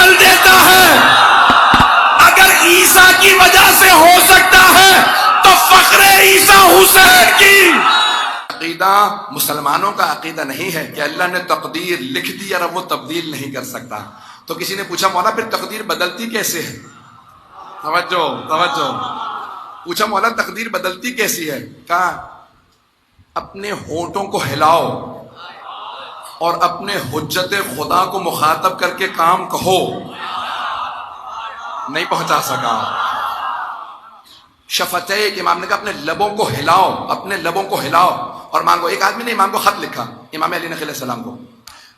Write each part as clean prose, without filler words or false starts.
بدل دیتا ہے. اگر عیسیٰ کی وجہ سے ہو سکتا ہے تو فخر عیسیٰ حسین کی. عقیدہ مسلمانوں کا عقیدہ نہیں ہے کہ اللہ نے تقدیر لکھ دی اور اب وہ تبدیل نہیں کر سکتا. تو کسی نے پوچھا مولا پھر تقدیر بدلتی کیسے ہے؟ توجہ. پوچھا مولا تقدیر بدلتی کیسی ہے؟ کہا اپنے ہونٹوں کو ہلاؤ اور اپنے حجت خدا کو مخاطب کر کے کام کہو. نہیں پہنچا سکا. شفتیک امام نے کہا اپنے لبوں کو ہلاؤ، اپنے لبوں کو ہلاؤ اور مانگو. ایک آدمی نے امام کو خط لکھا، امام علی نقی علیہ السلام کو.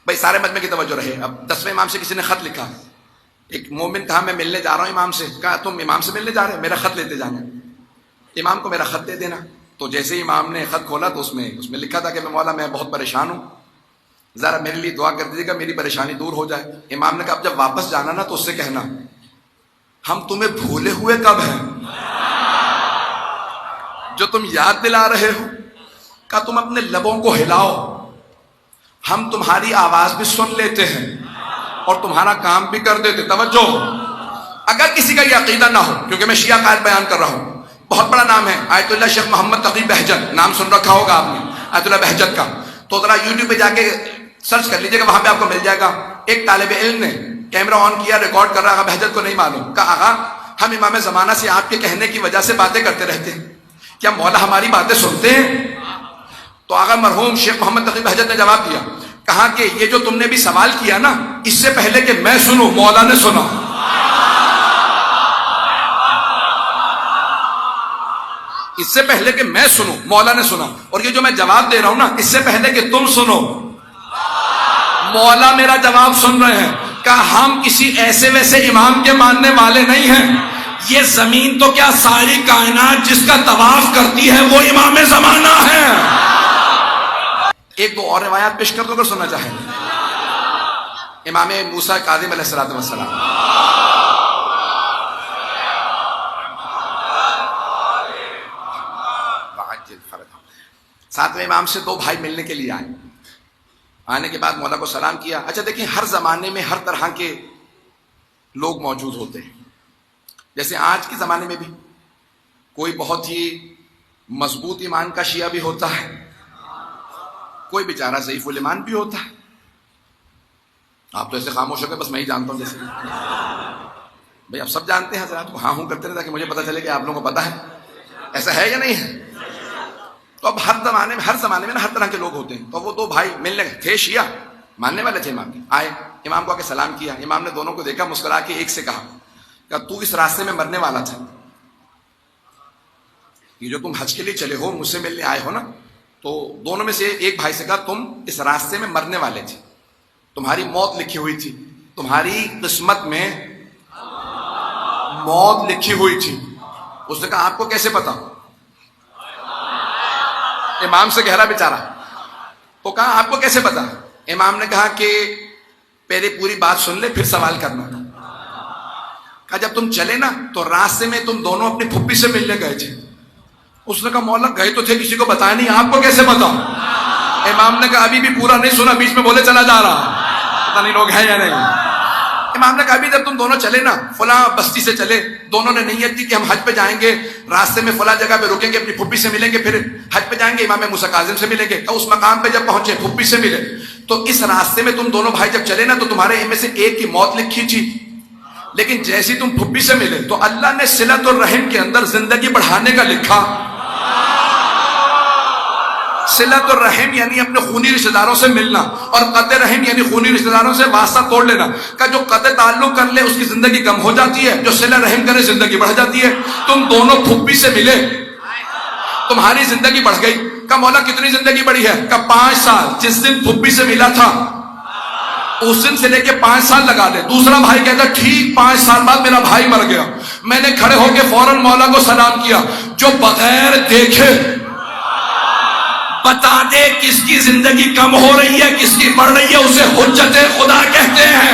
بھائی سارے مجمع کی توجہ رہے. اب 10ویں امام سے کسی نے خط لکھا. ایک مومن کہا میں ملنے جا رہا ہوں امام سے. کہا تم امام سے ملنے جا رہے ہو، میرا خط لیتے جانا. امام کو میرا خط دے دینا. تو جیسے ہی امام نے خط کھولا تو اس میں لکھا تھا کہ میں مولا میں بہت پریشان ہوں، ذرا میرے لیے دعا کر دیجیے گا میری پریشانی دور ہو جائے. امام نے کہا اب جب واپس جانا نا تو اس سے کہنا ہم تمہیں بھولے ہوئے کب ہیں جو تم یاد دلا رہے ہو. کہا تم اپنے لبوں کو ہلاؤ، ہم تمہاری آواز بھی سن لیتے ہیں اور تمہارا کام بھی کر دیتے. توجہ. اگر کسی کا یہ عقیدہ نہ ہو، کیونکہ میں شیعہ قائد بیان کر رہا ہوں، بہت بڑا نام ہے آیت اللہ شیخ محمد تقی بہجت، نام سن رکھا ہوگا آپ نے آیت اللہ بہجت کا. تو ذرا یوٹیوب پہ جا کے سرچ کر لیجیے گا، وہاں پہ آپ کو مل جائے گا. ایک طالب علم نے کیمرہ آن کیا، ریکارڈ کر رہا. بہجت کو نہیں معلوم. کہا آغا ہم امام زمانہ سے آپ کے کہنے کی وجہ سے باتیں کرتے رہتے ہیں، کیا مولا ہماری باتیں سنتے ہیں؟ تو آغا مرحوم شیخ محمد تقی بہجت نے جواب دیا. کہا کہ یہ جو تم نے بھی سوال کیا نا، اس سے پہلے کہ میں سنوں مولا نے سنا. اس سے پہلے کہ میں سنوں مولا نے سنا. اور یہ جو میں جواب دے رہا ہوں نا، اس سے پہلے کہ تم سنو مولا میرا جواب سن رہے ہیں. کہا ہم کسی ایسے ویسے امام کے ماننے والے نہیں ہیں. یہ زمین تو کیا ساری کائنات جس کا طواف کرتی ہے وہ امام زمانہ ہے. ایک دو اور روایات پیش کر دو اگر سننا چاہیں. امام موسیٰ کاظم علیہ السلام. ساتویں امام سے دو بھائی ملنے کے لیے آئے. آنے کے بعد مولا کو سلام کیا. اچھا دیکھیں ہر زمانے میں ہر طرح کے لوگ موجود ہوتے ہیں. جیسے آج کے زمانے میں بھی کوئی بہت ہی مضبوط ایمان کا شیعہ بھی ہوتا ہے، کوئی بیچارہ ضعیف الایمان بھی ہوتا ہے. آپ تو ایسے خاموش ہو گئے بس میں ہی جانتا ہوں. جیسے بھائی آپ سب جانتے ہیں حضرات کو ہاں ہوں کرتے رہے تاکہ مجھے پتا چلے کہ آپ لوگوں کو پتا ہے. ایسا ہے یا نہیں ہے؟ تو اب ہر زمانے میں نا ہر طرح کے لوگ ہوتے ہیں. تو وہ دو بھائی ملنے گئے تھے، شیعہ ماننے والے تھے امام کے. آئے امام کو آ کے سلام کیا. امام نے دونوں کو دیکھا، مسکرا کے ایک سے کہا کہ تو اس راستے میں مرنے والا تھا، یہ جو تم حج کے لیے چلے ہو مجھ سے ملنے آئے ہو نا. تو دونوں میں سے ایک بھائی سے کہا تم اس راستے میں مرنے والے تھے، تمہاری موت لکھی ہوئی تھی، تمہاری قسمت میں موت لکھی ہوئی تھی. اس نے کہا آپ کو کیسے پتا؟ امام سے کہہ رہا بیچارہ. تو کہا آپ کو کیسے پتا؟ امام نے کہا کہ پہلے پوری بات سن لے پھر سوال کرنا. کہا جب تم چلے نا تو راستے میں تم دونوں اپنی پھپھی سے ملنے گئے تھے. اس نے کہا مولا گئے تو تھے، کسی کو بتایا نہیں، آپ کو کیسے پتا؟ امام نے کہا ابھی بھی پورا نہیں سنا، بیچ میں بولے چلا جا رہا، پتہ نہیں لوگ ہیں یا نہیں. امام نے کہا ابھی جب تم دونوں چلے نا فلاں بستی سے چلے، دونوں نے نیت کی کہ ہم حج پہ جائیں گے، راستے میں فلاں جگہ پہ رکیں گے، اپنی پھپھی سے ملیں گے، پھر حج پہ جائیں گے، امام موسیٰ کاظم سے ملیں گے. تو اس مقام پہ جب پہنچے پھپھی سے ملے تو اس راستے میں تم دونوں بھائی جب چلے نا تو تمہارے میں سے ایک کی موت لکھی تھی، لیکن جیسی تم پھپھی سے ملے تو اللہ نے صلۃ الرحم کے اندر زندگی بڑھانے کا لکھا. صلۃ الرحم یعنی اپنے خونی رشتہ داروں سے ملنا، اور قطع رحم یعنی خونی رشتہ داروں سے واسطہ توڑ لینا. کا جو قطع تعلق کر لے اس کی زندگی کم ہو جاتی ہے، جو صلہ رحم کرے زندگی بڑھ جاتی ہے. تم دونوں پھپھی سے ملے، تمہاری زندگی بڑھ گئی. کا مولا کتنی زندگی بڑھی ہے؟ کا 5 سال. جس دن پھپھی سے ملا تھا اس دن سے لے کے 5 سال لگا دے. دوسرا بھائی کہتا ٹھیک 5 سال بعد میرا بھائی مر گیا. میں نے کھڑے ہو کے فوراً مولا کو سلام کیا، جو بغیر دیکھے بتا دے کس کی زندگی کم ہو رہی ہے کس کی بڑھ رہی ہے، اسے حجت خدا کہتے ہیں.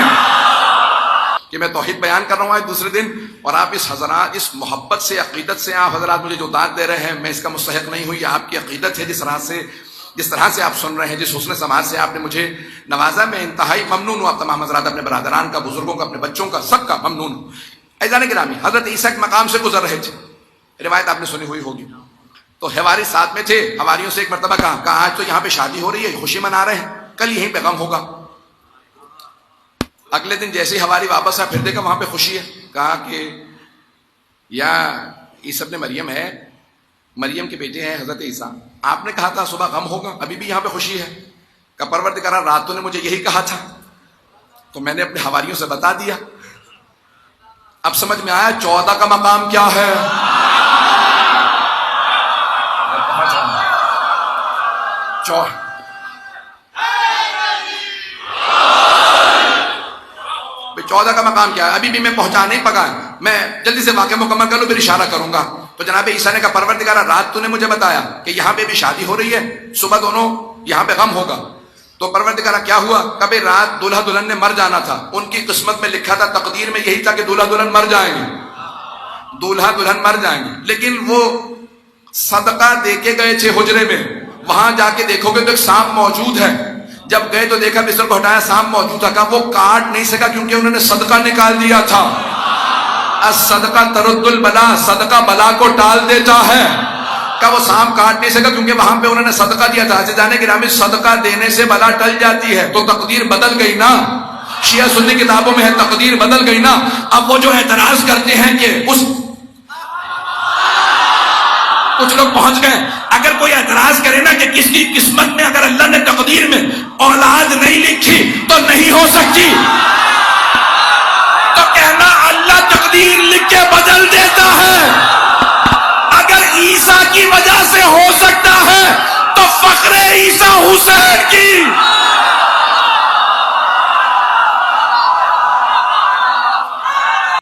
کہ میں توحید بیان کر رہا ہوں آج دوسرے دن، اور آپ اس حضرات اس محبت سے عقیدت سے آپ حضرات مجھے جو داد دے رہے ہیں، میں اس کا مستحق نہیں ہوں، یہ آپ کی عقیدت ہے جس طرح سے جس طرح سے آپ سن رہے ہیں، جس حسن سماعت سے آپ نے مجھے نوازا، میں انتہائی ممنون ہوں. آپ تمام حضرات اپنے برادران کا، بزرگوں کا، اپنے بچوں کا، سب کا ممنون ہوں. عزیزان گرامی، حضرت عیسیٰ کے مقام سے گزر رہے تھے، روایت آپ نے سنی ہوئی ہوگی. تو حواری ساتھ میں تھے. حواریوں سے ایک مرتبہ کہا آج تو یہاں پہ شادی ہو رہی ہے، خوشی منا رہے ہیں، کل یہیں پہ غم ہوگا. اگلے دن جیسے ہی حواری واپس آیا، پھر دیکھا وہاں پہ خوشی ہے. کہا کہ یا عیسیٰ ابن مریم ہے، مریم کے بیٹے ہیں حضرت عیسیٰ، آپ نے کہا تھا صبح غم ہوگا، ابھی بھی یہاں پہ خوشی ہے. کہ پروردگار رات تو نے مجھے یہی کہا تھا، تو میں نے اپنے حواریوں سے بتا دیا. اب سمجھ میں آیا 14 کا مقام کیا ہے. 14 کا مقام کیا ہے، ابھی بھی میں پہنچا نہیں پکا. میں جلدی سے واقعہ مکمل کر لوں، پھر اشارہ کروں گا. تو جناب عیسیٰ نے کہا پروردگار رات تو نے مجھے بتایا کہ یہاں پہ بھی شادی ہو رہی ہے، صبح دونوں یہاں پہ غم ہوگا. تو پروردگار کیا ہوا؟ کبھی رات دولہا دلہن نے مر جانا تھا، ان کی قسمت میں لکھا تھا، تقدیر میں یہی تھا کہ دولہا دلہن مر جائیں گے، دولہا دلہن مر جائیں گے. لیکن وہ صدقہ دے کے گئے تھے حجرے میں، وہاں جا کے دیکھو گے تو ایک سانپ موجود ہے. جب گئے تو دیکھا بستر کو ہٹایا، سانپ موجود تھا. کہا وہ کاٹ نہیں سکا کیونکہ انہوں نے صدقہ نکال دیا تھا. الصدقہ ترد البلا، صدقہ بلا کو ٹال دیتا ہے. کہ وہ سانپ کاٹ نہیں سکا کیونکہ وہاں پہ انہوں نے صدقہ دیا تھا. عزیزان گرامی، صدقہ دینے سے بلا ٹل جاتی ہے. تو تقدیر بدل گئی نا. شیعہ سنی کتابوں میں ہے تقدیر بدل گئی نا. اب وہ جو اعتراض کرتے ہیں کہ اس کچھ لوگ پہنچ گئے، اگر کوئی اعتراض کرے نا کہ کس کی قسمت میں اگر اللہ نے تقدیر میں اولاد نہیں لکھی تو نہیں ہو سکتی، تو کہنا اللہ تقدیر لکھ کے بدل دیتا ہے. اگر عیسیٰ کی وجہ سے ہو سکتا ہے تو فخر عیسیٰ حسین کی